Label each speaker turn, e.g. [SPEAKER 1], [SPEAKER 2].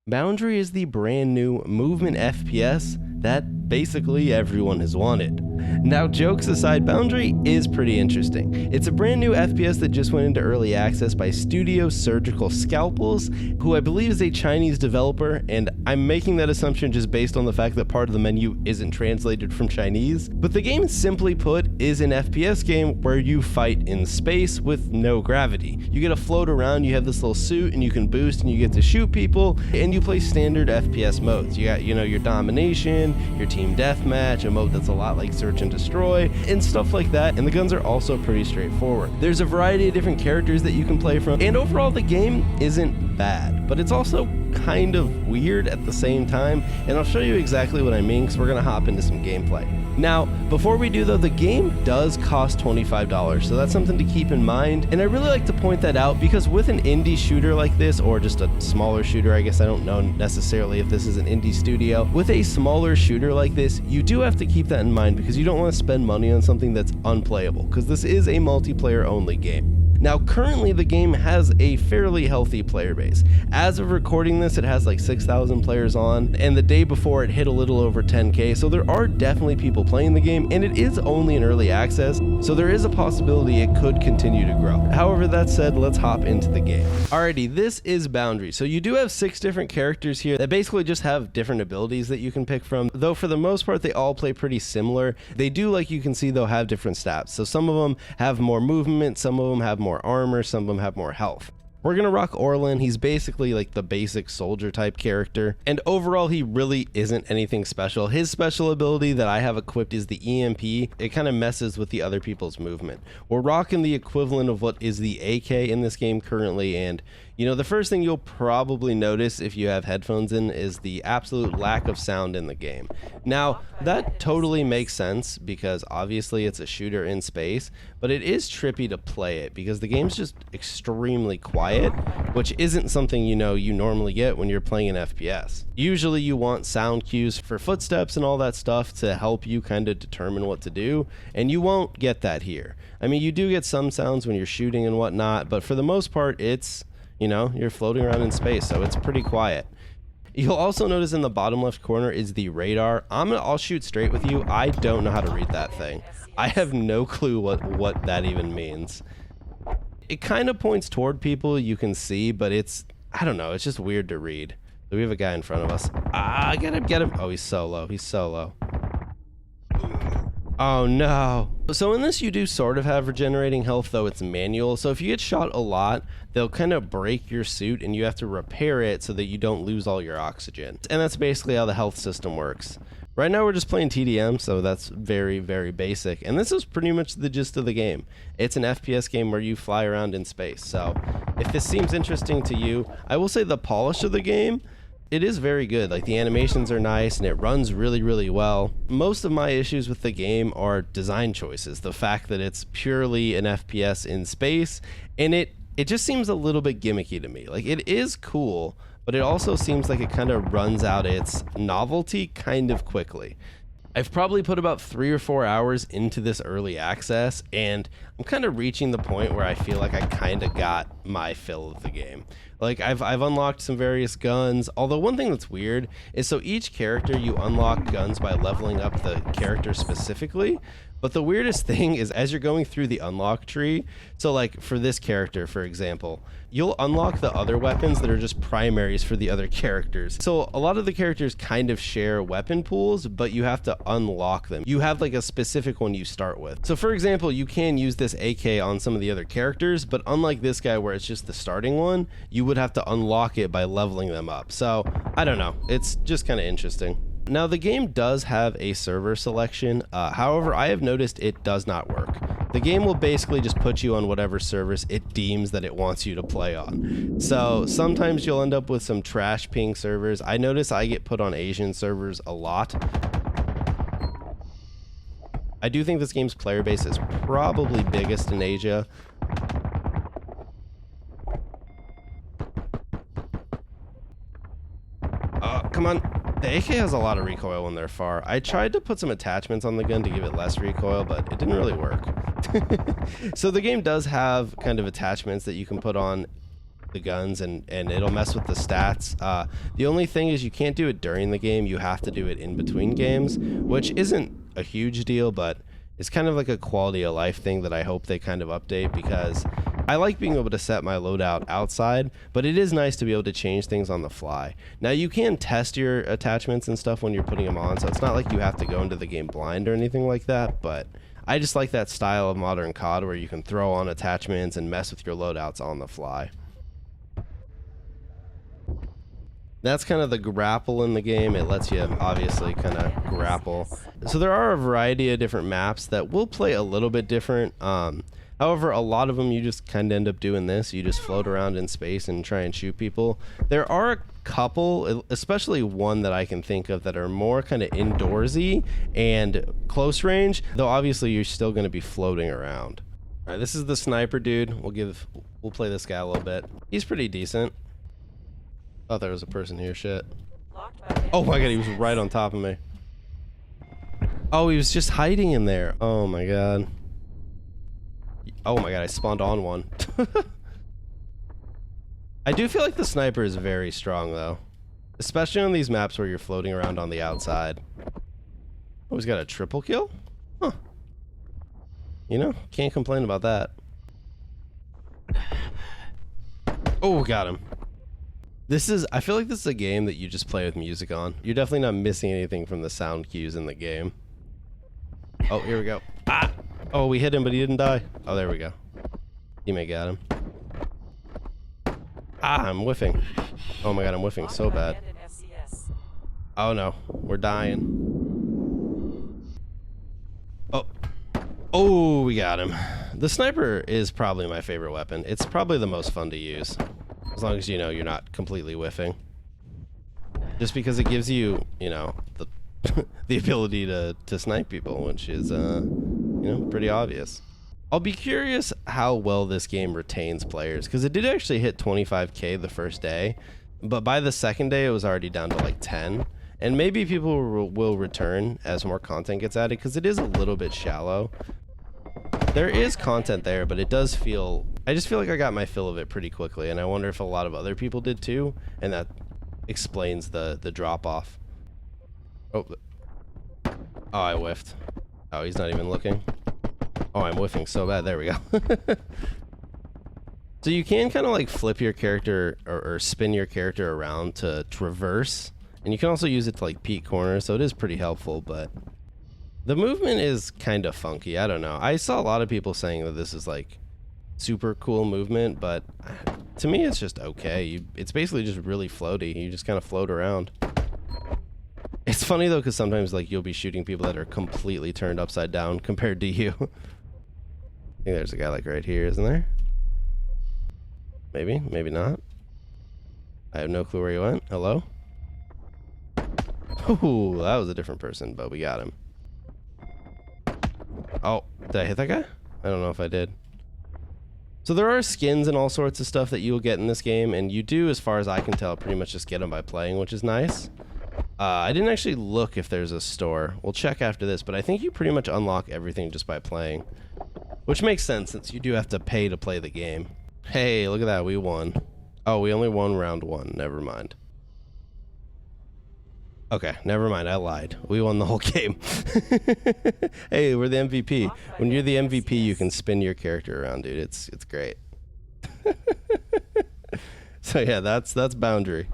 [SPEAKER 1] Boundary is the brand new movement FPS that basically everyone has wanted. Now, jokes aside, Boundary is pretty interesting. It's a brand new FPS that just went into early access by Studio Surgical Scalpels, who I believe is a Chinese developer, and I'm making that assumption just based on the fact that part of the menu isn't translated from Chinese. But the game, simply put, is an FPS game where you fight in space with no gravity. You get to float around, you have this little suit, and you can boost, and you get to shoot people, and you play standard FPS modes. You got, your domination, your team deathmatch, a mode that's a lot like Search and Destroy, and stuff like that, and the guns are also pretty straightforward. There's a variety of different characters that you can play from, and overall the game isn't bad, but it's also kind of weird at the same time, and I'll show you exactly what I mean because we're going to hop into some gameplay. Now, before we do though, the game does cost $25, so that's something to keep in mind, and I really like to point that out because with an indie shooter like this, or just a smaller shooter, I guess I don't know necessarily if this is an indie studio, with a smaller shooter like this, you do have to keep that in mind because you don't want to spend money on something that's unplayable, because this is a multiplayer only game. Now, currently the game has a fairly healthy player base. As of recording this, it has like 6,000 players on, and the day before it hit a little over 10K, so there are definitely people playing the game, and it is only in early access, so there is a possibility it could continue to grow. However, that said, let's hop into the game. Alrighty, this is Boundary. So you do have 6 different characters here that basically just have different abilities that you can pick from, though for the most part they all play pretty similar. They do, like you can see though, have different stats. So some of them have more movement, some of them have more armor, some of them have more health. We're gonna rock Orlin. He's basically like the basic soldier type character, and overall he really isn't anything special. His special ability that I have equipped is the EMP. It kind of messes with the other people's movement. We're rocking the equivalent of what is the AK in this game currently, and the first thing you'll probably notice if you have headphones in is the absolute lack of sound in the game. Now, that totally makes sense because obviously it's a shooter in space, but it is trippy to play it because the game's just extremely quiet, which isn't something you normally get when you're playing an FPS. Usually you want sound cues for footsteps and all that stuff to help you kind of determine what to do, and you won't get that here. I mean, you do get some sounds when you're shooting and whatnot, but for the most part it's you're floating around in space, so it's pretty quiet. You'll also notice in the bottom left corner is the radar. I'll shoot straight with you. I don't know how to read that thing. I have no clue what that even means. It kind of points toward people, you can see, but I don't know, it's just weird to read. So we have a guy in front of us. Get him. Oh, he's so low. He's so low. Oh no. So in this you do sort of have regenerating health, though it's manual. So if you get shot a lot, they'll kind of break your suit and you have to repair it so that you don't lose all your oxygen. And that's basically how the health system works. Right now we're just playing TDM, so that's very, very basic. And this is pretty much the gist of the game. It's an FPS game where you fly around in space. So if this seems interesting to you, I will say the polish of the game, it is very good. Like, the animations are nice and it runs really, really well. Most of my issues with the game are design choices. The fact that it's purely an FPS in space, and it just seems a little bit gimmicky to me. Like, it is cool, but it also seems like it kind of runs out its novelty kind of quickly. I've probably put about 3 or 4 hours into this early access, and I'm kind of reaching the point where I feel like I kind of got my fill of the game. Like, I've unlocked some various guns, although one thing that's weird is, so each character you unlock guns by leveling up the character specifically, but the weirdest thing is as you're going through the unlock tree, so like for this character, for example, you'll unlock the other weapons that are just primaries for the other characters. So a lot of the characters kind of share weapon pools, but you have to unlock them. You have like a specific one you start with. So for example, you can use this AK on some of the other characters, but unlike this guy where it's just the starting one, you would have to unlock it by leveling them up. So I don't know, it's just kind of interesting. Now, the game does have a server selection, however, I have noticed it does not work. The game will basically just put you on whatever servers it deems that it wants you to play on. So sometimes you'll end up with some trash ping servers. I notice I get put on Asian servers a lot. I do think this game's player base is probably biggest in Asia. Come on. The AK has a lot of recoil when they're far. I tried to put some attachments on the gun to give it less recoil, but it didn't really work. So the game does have kind of attachments that you can put on the guns, and it'll mess with the stats. The only thing is you can't do it during the game. You have to do it in between games, which isn't a huge deal, but it's kind of like a quality of life thing that I hope they kind of update, because I like being able to set my loadout outside, but it is nice to be able to change things on the fly. Now you can test your attachments and stuff when you're putting them on, so it's not like you have to go into the game blind or anything like that, but I just like that style of modern COD where you can throw on attachments and mess with your loadouts on the fly. That's kind of the grapple in the game. It lets you obviously kind of grapple. So there are a variety of different maps that will play a little bit different. However, a lot of them you just kind of end up doing this. You just float around in space and try and shoot people. There are a couple, especially one that I can think of, that are more kind of indoorsy and close range, though obviously you're still going to be floating around. All right, this is the sniper dude. We'll play this guy a little bit. He's pretty decent. Thought there was a person here. Shit. Oh my god, he was right on top of me. Oh, he was just hiding in there. Oh my god. Oh my god, I spawned on one. I do feel like the sniper is very strong though, especially on these maps where you're floating around on the outside. Oh, he's got a triple kill? Huh. You know, can't complain about that. Oh, got him. I feel like this is a game that you just play with music on. You're definitely not missing anything from the sound cues in the game. Oh, here we go. Ah! Oh, we hit him, but he didn't die. Oh, there we go. Teammate got him. Ah, I'm whiffing. Oh my god, I'm whiffing so bad. Oh no, we're dying. Oh. Oh, we got him. The sniper is probably my favorite weapon. It's probably the most fun to use. As long as you know you're not completely whiffing. Just because it gives you, you know, the the ability to snipe people, which is, you know, pretty obvious. I'll be curious how well this game retains players, because it did actually hit 25K the first day, but by the second day it was already down to like 10. And maybe people will return as more content gets added, because it is a little bit shallow. There is content there, but it does feel... I just feel like I got my fill of it pretty quickly, and I wonder if a lot of other people did too, and that explains the drop-off. Oh, I whiffed. Oh, he's not even looking. Oh, I'm whiffing so bad. There we go. So you can kind of like flip your character or spin your character around to traverse, and you can also use it to like peek corners, so it is pretty helpful, but the movement is kind of funky. I don't know. I saw a lot of people saying that this is like super cool movement, but to me it's just okay. It's basically just really floaty. You just kind of float around. It's funny though, because sometimes like you'll be shooting people that are completely turned upside down compared to you. I think there's a guy like right here, isn't there? Maybe, maybe not. I have no clue where he went. Hello? Ooh, that was a different person, but we got him. Oh, did I hit that guy? I don't know if I did. So there are skins and all sorts of stuff that you'll get in this game, and you do, as far as I can tell, pretty much just get them by playing, which is nice. I didn't actually look if there's a store. We'll check after this, but I think you pretty much unlock everything just by playing, which makes sense since you do have to pay to play the game. Hey, look at that, we won. Oh, we only won round 1, never mind. Okay, never mind, I lied. We won the whole game. Hey, we're the MVP. When you're the MVP, you can spin your character around, dude. It's great. So yeah, that's Boundary.